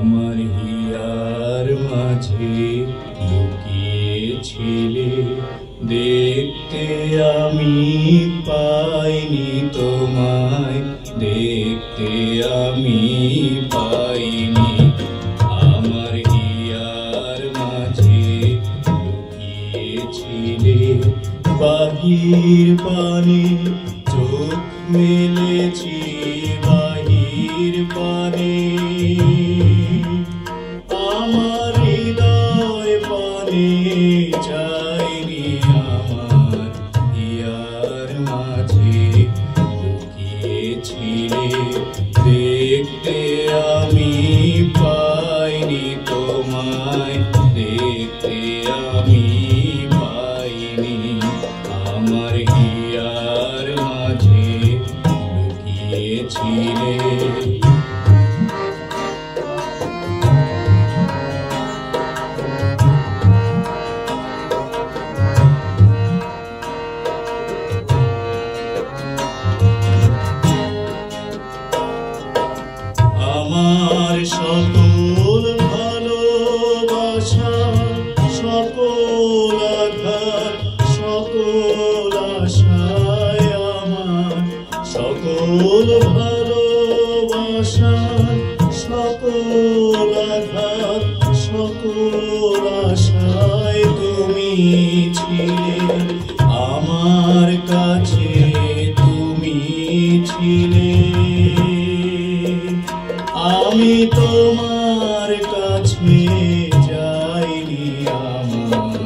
আমার হিয়ার মাঝে লুকিয়েছিলে, দেখতে আমি পাইনি তোমায়, দেখতে আমি পাইনি। আমার হিয়ার মাঝে লুকিয়েছিলে, বাহির পানে চোখ মেলেছি, বাহির পানে আমার হৃদয় পানে চাইনি। আমার হিয়ার মাঝে লুকিয়েছিলে, দেখতে আমি পাইনি তোমায়, দেখতে আমি পাইনি। আমার হিয়ার মাঝে লুকিয়েছিলে। আমার সকল ভালোবাসা, সকল আঘাত, সকল আশায়, আমার সকল ভালোবাসা, সকল আঘাত, সকল আশায় তুমি ছিলে। আমার কাছে তুমি ছিলে, আমি তোমার কাছে যাইনি। আমার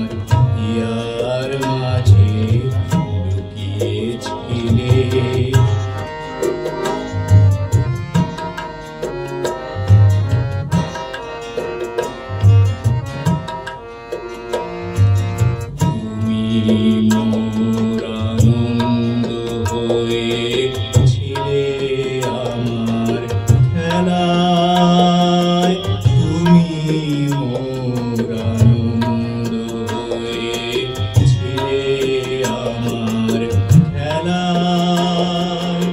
হিয়ার মাঝে লুকিয়েছিলে। তুমি মোর আনন্দ হয়েছিলে, আমার খেলায় তুমি মোর আনন্দ হয়েছিলে, আমার খেলায়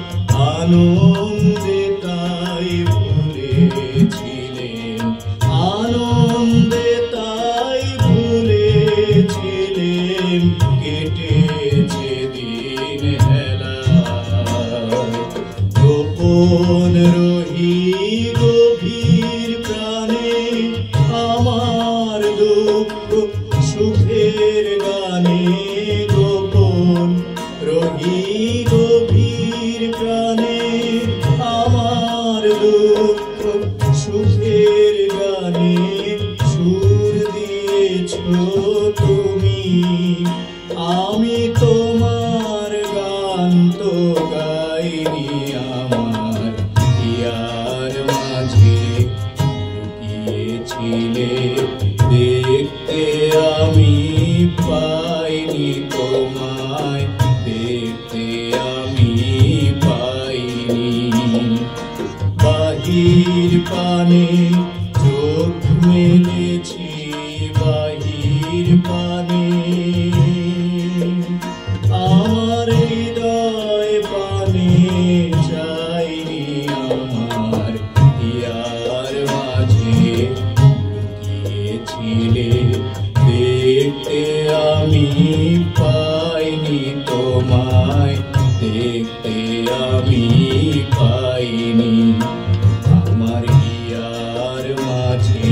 আনন্দে তাই ভুলেছিলেন, আনন্দে তাই ভুলেছিলেন, কেটেছে দিন হেলায়। গোপন রহি গভীর প্রাণে, আমার দুঃখ সুখের গানে, গোপন রহি গভীর প্রাণে, আমার দুঃখ সুখের গানে সুর দিয়েছ তুমি। আমি তোমার গান তো গাইনি। আমার হিয়ার মাঝে লুকিয়েছিলে, দেখতে আমি পাইনি তোমায়, দেখতে আমি পাইনি। বাহির পানে চোখ মেলেছি, বাহির পানে আমার হৃদয় পানে চাইনি। আমার হিয়ার মাঝে লুকিয়েছিলে, দেখতে আমি পাইনি তোমায়, দেখতে আমি পাইনি। আমার হিয়ার মাঝে